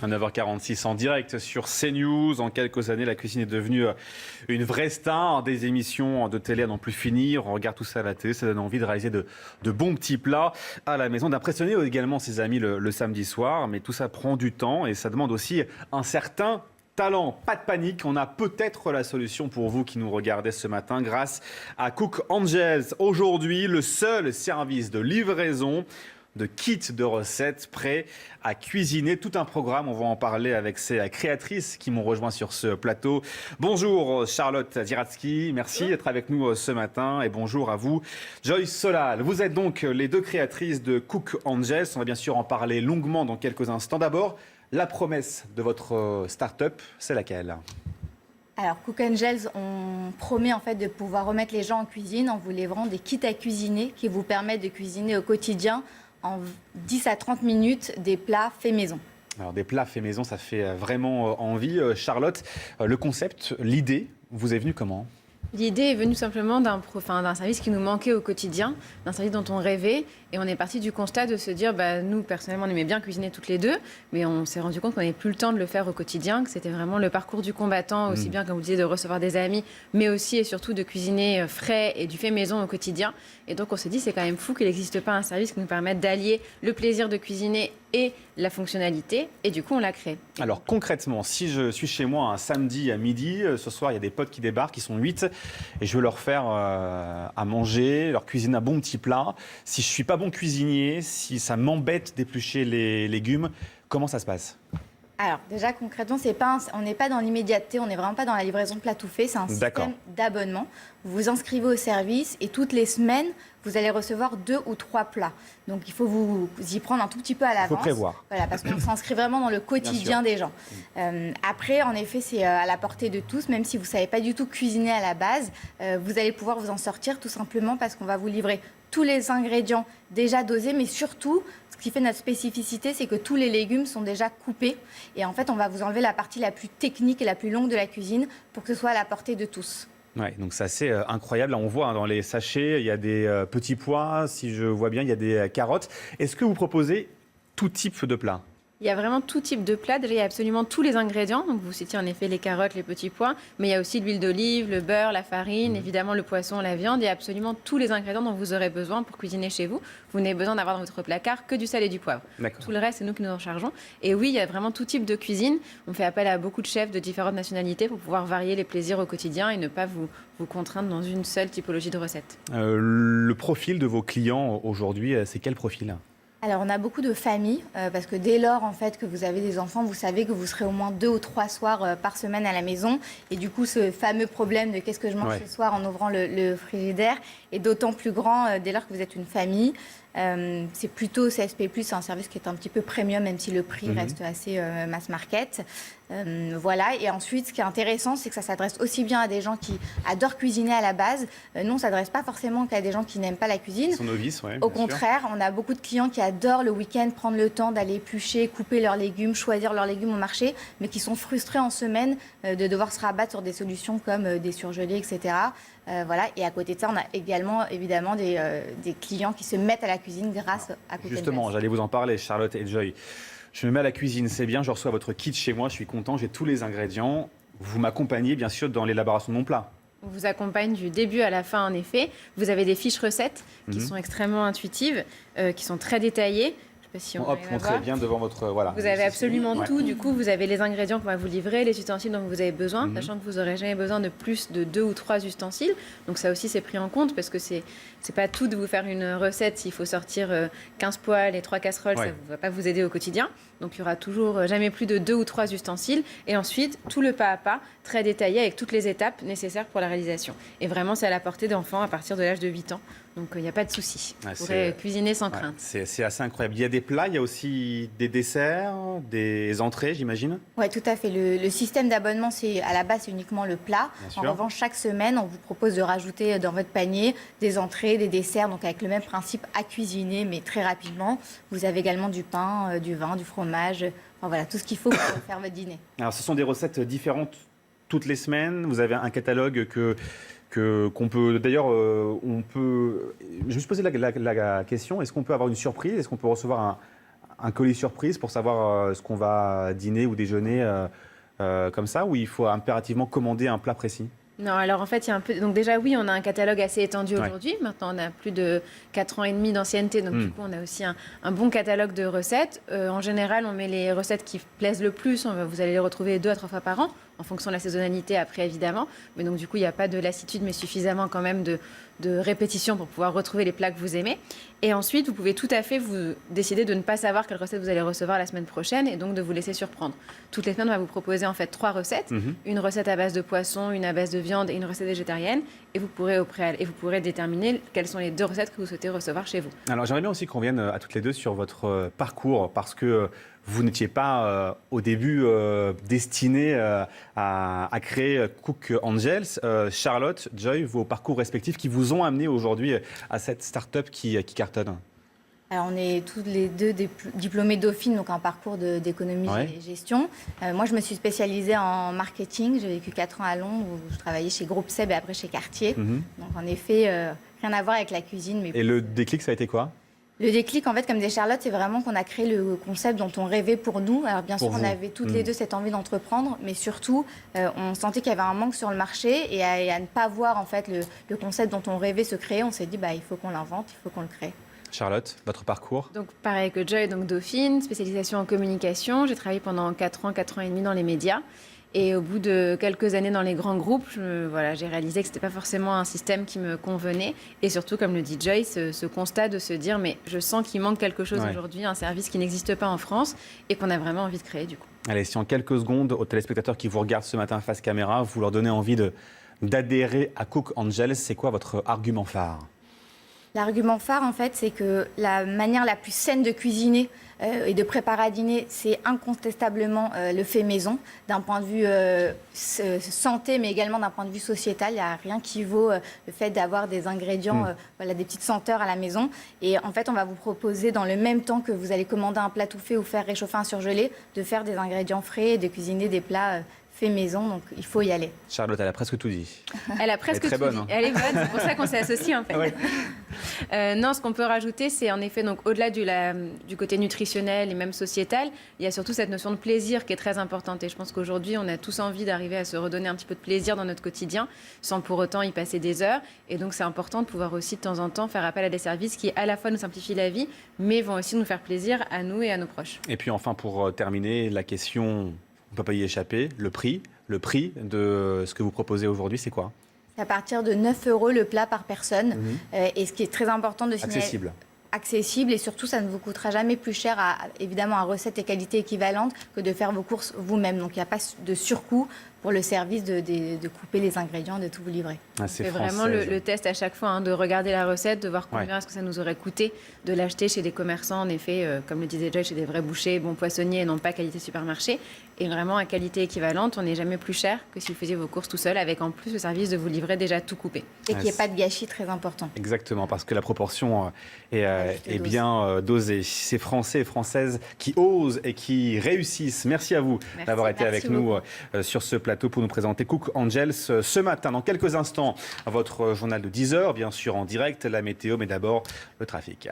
À 9h46 en direct sur CNews. En quelques années, la cuisine est devenue une vraie star des émissions de télé à n'en plus finir. On regarde tout ça à la télé, ça donne envie de réaliser de bons petits plats à la maison, d'impressionner également ses amis le samedi soir. Mais tout ça prend du temps et ça demande aussi un certain talent. Pas de panique, on a peut-être la solution pour vous qui nous regardez ce matin grâce à Cook Angels. Aujourd'hui, le seul service de livraison de kits de recettes prêts à cuisiner. Tout un programme, on va en parler avec ces créatrices qui m'ont rejoint sur ce plateau. Bonjour Charlotte Ziratsky, merci d'être avec nous ce matin et bonjour à vous Joyce Solal. Vous êtes donc les deux créatrices de Cook Angels, on va bien sûr en parler longuement dans quelques instants. D'abord, la promesse de votre start-up, c'est laquelle ? Alors, Cook Angels, on promet en fait de pouvoir remettre les gens en cuisine en vous livrant des kits à cuisiner qui vous permettent de cuisiner au quotidien en 10 à 30 minutes des plats faits maison. Alors des plats faits maison, ça fait vraiment envie. Charlotte, le concept, l'idée, vous est venue comment ? L'idée est venue simplement d'un service qui nous manquait au quotidien, d'un service dont on rêvait. Et on est parti du constat de se dire, nous, personnellement, on aimait bien cuisiner toutes les deux, mais on s'est rendu compte qu'on n'avait plus le temps de le faire au quotidien, que c'était vraiment le parcours du combattant, aussi bien, comme vous disiez, de recevoir des amis, mais aussi et surtout de cuisiner frais et du fait maison au quotidien. Et donc, on s'est dit, c'est quand même fou qu'il n'existe pas un service qui nous permette d'allier le plaisir de cuisiner et la fonctionnalité. Et du coup, on l'a créé. Alors, concrètement, si je suis chez moi un samedi à midi, ce soir, il y a des potes qui débarquent, ils sont 8, et je veux leur faire à manger, leur cuisiner un bon petit plat. Si je ne suis pas bon cuisinier, si ça m'embête d'éplucher les légumes, comment ça se passe ? Alors déjà concrètement, on n'est pas dans l'immédiateté, on n'est vraiment pas dans la livraison de plats tout faits, c'est un système d'abonnement. Vous vous inscrivez au service et toutes les semaines, vous allez recevoir 2 ou 3 plats. Donc il faut vous y prendre un tout petit peu à l'avance. Il faut prévoir. Voilà, parce qu'on s'inscrit vraiment dans le quotidien des gens. Après, en effet, c'est à la portée de tous, même si vous ne savez pas du tout cuisiner à la base, vous allez pouvoir vous en sortir tout simplement parce qu'on va vous livrer tous les ingrédients déjà dosés, mais surtout, ce qui fait notre spécificité, c'est que tous les légumes sont déjà coupés. Et en fait, on va vous enlever la partie la plus technique et la plus longue de la cuisine pour que ce soit à la portée de tous. Ouais, donc c'est assez incroyable. Là, on voit dans les sachets, il y a des petits pois. Si je vois bien, il y a des carottes. Est-ce que vous proposez tout type de plats ? Il y a vraiment tout type de plats. Déjà, il y a absolument tous les ingrédients. Donc, vous citiez en effet les carottes, les petits pois. Mais il y a aussi l'huile d'olive, le beurre, la farine, évidemment le poisson, la viande. Il y a absolument tous les ingrédients dont vous aurez besoin pour cuisiner chez vous. Vous n'avez besoin d'avoir dans votre placard que du sel et du poivre. D'accord. Tout le reste, c'est nous qui nous en chargeons. Et oui, il y a vraiment tout type de cuisine. On fait appel à beaucoup de chefs de différentes nationalités pour pouvoir varier les plaisirs au quotidien et ne pas vous contraindre dans une seule typologie de recette. Le profil de vos clients aujourd'hui, c'est quel profil ? Alors, on a beaucoup de familles, parce que dès lors, en fait, que vous avez des enfants, vous savez que vous serez au moins 2 ou 3 soirs par semaine à la maison. Et du coup, ce fameux problème de qu'est-ce que je mange ce soir en ouvrant le frigidaire est d'autant plus grand dès lors que vous êtes une famille. C'est plutôt CSP+, c'est un service qui est un petit peu premium, même si le prix reste assez mass market. Voilà. Et ensuite, ce qui est intéressant, c'est que ça s'adresse aussi bien à des gens qui adorent cuisiner à la base. Nous, on ne s'adresse pas forcément qu'à des gens qui n'aiment pas la cuisine. Ils sont novices, ouais, Au contraire, on a beaucoup de clients qui adorent le week-end prendre le temps d'aller éplucher, couper leurs légumes, choisir leurs légumes au marché, mais qui sont frustrés en semaine de devoir se rabattre sur des solutions comme des surgelés, etc. Voilà. Et à côté de ça, on a également, évidemment, des clients qui se mettent à la cuisine grâce à Cook Angels. Justement, j'allais vous en parler, Charlotte et Joy. Je me mets à la cuisine, c'est bien, je reçois votre kit chez moi, je suis content, j'ai tous les ingrédients. Vous m'accompagnez, bien sûr, dans l'élaboration de mon plat. On vous accompagne du début à la fin, en effet. Vous avez des fiches recettes qui sont extrêmement intuitives, qui sont très détaillées. Je sais pas si on montrez bien devant votre... Voilà. Vous avez absolument tout. Du coup, vous avez les ingrédients qu'on va vous livrer, les ustensiles dont vous avez besoin, sachant que vous n'aurez jamais besoin de plus de 2 ou 3 ustensiles. Donc ça aussi, c'est pris en compte parce que c'est pas tout de vous faire une recette. S'il faut sortir 15 poêles et 3 casseroles, ça ne va pas vous aider au quotidien. Donc il y aura toujours jamais plus de 2 ou 3 ustensiles. Et ensuite, tout le pas à pas, très détaillé avec toutes les étapes nécessaires pour la réalisation. Et vraiment, c'est à la portée d'enfants à partir de l'âge de 8 ans. Donc il n'y a pas de souci. Vous pourrez cuisiner sans crainte. C'est assez incroyable. Il y a des plats, il y a aussi des desserts, des entrées, j'imagine ? Oui, tout à fait. Le système d'abonnement, à la base, c'est uniquement le plat. En revanche, chaque semaine, on vous propose de rajouter dans votre panier des entrées, des desserts, donc avec le même principe à cuisiner, mais très rapidement. Vous avez également du pain, du vin, du fromage, enfin, voilà, tout ce qu'il faut pour faire votre dîner. Alors, ce sont des recettes différentes toutes les semaines. Vous avez un catalogue qu'on peut... D'ailleurs, on peut... Je me suis posé la question, est-ce qu'on peut avoir une surprise ? Est-ce qu'on peut recevoir un colis surprise pour savoir ce qu'on va dîner ou déjeuner comme ça, ou il faut impérativement commander un plat précis? Non, alors en fait, il y a un peu. Donc, déjà, oui, on a un catalogue assez étendu aujourd'hui. Maintenant, on a plus de 4 ans et demi d'ancienneté. Donc, du coup, on a aussi un bon catalogue de recettes. En général, on met les recettes qui plaisent le plus. Vous allez les retrouver 2 à 3 fois par an, en fonction de la saisonnalité, après, évidemment. Mais donc, du coup, il n'y a pas de lassitude, mais suffisamment quand même de répétition pour pouvoir retrouver les plats que vous aimez. Et ensuite, vous pouvez tout à fait vous décider de ne pas savoir quelle recette vous allez recevoir la semaine prochaine et donc de vous laisser surprendre. Toutes les semaines, on va vous proposer en fait 3 recettes. Une recette à base de poisson, une à base de viande et une recette végétarienne. Et vous pourrez déterminer quelles sont les 2 recettes que vous souhaitez recevoir chez vous. Alors, j'aimerais bien aussi qu'on revienne à toutes les deux sur votre parcours, parce que vous n'étiez pas au début destiné à créer Cook Angels. Charlotte, Joy, vos parcours respectifs qui vous ont amené aujourd'hui à cette start-up qui cartonne. Alors, on est toutes les deux diplômées Dauphine, donc un parcours d'économie et gestion. Moi, je me suis spécialisée en marketing. J'ai vécu 4 ans à Londres où je travaillais chez Groupe Seb et après chez Cartier. Donc, en effet, rien à voir avec la cuisine. Mais et le déclic, ça a été quoi? Le déclic, en fait, comme disait Charlotte, c'est vraiment qu'on a créé le concept dont on rêvait pour nous. Alors, bien sûr, on avait toutes les deux cette envie d'entreprendre, mais surtout, on sentait qu'il y avait un manque sur le marché et à ne pas voir, en fait, le concept dont on rêvait se créer, on s'est dit, il faut qu'on l'invente, il faut qu'on le crée. Charlotte, votre parcours? Donc, pareil que Joy, donc Dauphine, spécialisation en communication. J'ai travaillé pendant 4 ans et demi dans les médias. Et au bout de quelques années dans les grands groupes, j'ai réalisé que ce n'était pas forcément un système qui me convenait. Et surtout, comme le dit Joy, ce constat de se dire, mais je sens qu'il manque quelque chose aujourd'hui, un service qui n'existe pas en France et qu'on a vraiment envie de créer du coup. Allez, si en quelques secondes, aux téléspectateurs qui vous regardent ce matin face caméra, vous leur donnez envie d'adhérer à Cook Angels, c'est quoi votre argument phare? L'argument phare, en fait, c'est que la manière la plus saine de cuisiner et de préparer à dîner, c'est incontestablement le fait maison, d'un point de vue santé, mais également d'un point de vue sociétal. Il n'y a rien qui vaut le fait d'avoir des ingrédients, des petites senteurs à la maison. Et en fait, on va vous proposer, dans le même temps que vous allez commander un plat tout fait ou faire réchauffer un surgelé, de faire des ingrédients frais et de cuisiner des plats fait maison, donc il faut y aller. Charlotte, elle a presque tout dit. Elle a presque tout dit. Elle est bonne, c'est pour ça qu'on s'est associés en fait. Non, ce qu'on peut rajouter, c'est en effet, donc au-delà du côté nutritionnel et même sociétal, il y a surtout cette notion de plaisir qui est très importante. Et je pense qu'aujourd'hui, on a tous envie d'arriver à se redonner un petit peu de plaisir dans notre quotidien, sans pour autant y passer des heures. Et donc, c'est important de pouvoir aussi de temps en temps faire appel à des services qui, à la fois, nous simplifient la vie, mais vont aussi nous faire plaisir à nous et à nos proches. Et puis enfin, pour terminer, la question... On ne peut pas y échapper. Le prix de ce que vous proposez aujourd'hui, c'est quoi? C'est à partir de 9 € le plat par personne. Et ce qui est très important de signaler... Accessible et surtout, ça ne vous coûtera jamais plus cher, évidemment, à recette et qualité équivalentes que de faire vos courses vous-même. Donc, il n'y a pas de surcoût pour le service de couper les ingrédients, de tout vous livrer. C'est vraiment le test à chaque fois, de regarder la recette, de voir combien est-ce que ça nous aurait coûté de l'acheter chez des commerçants, en effet, comme le disait Joy, chez des vrais bouchers, bons poissonniers et non pas qualité supermarché. Et vraiment, à qualité équivalente, on n'est jamais plus cher que si vous faisiez vos courses tout seul, avec en plus le service de vous livrer déjà tout coupé. Et qu'il n'y ait pas de gâchis, très important. Exactement, parce que la proportion est bien dosée. C'est Français et Françaises qui osent et qui réussissent. Merci à vous d'avoir été avec nous sur ce plateau pour nous présenter Cook Angels ce matin. Dans quelques instants, votre journal de 10h, bien sûr en direct, la météo, mais d'abord le trafic.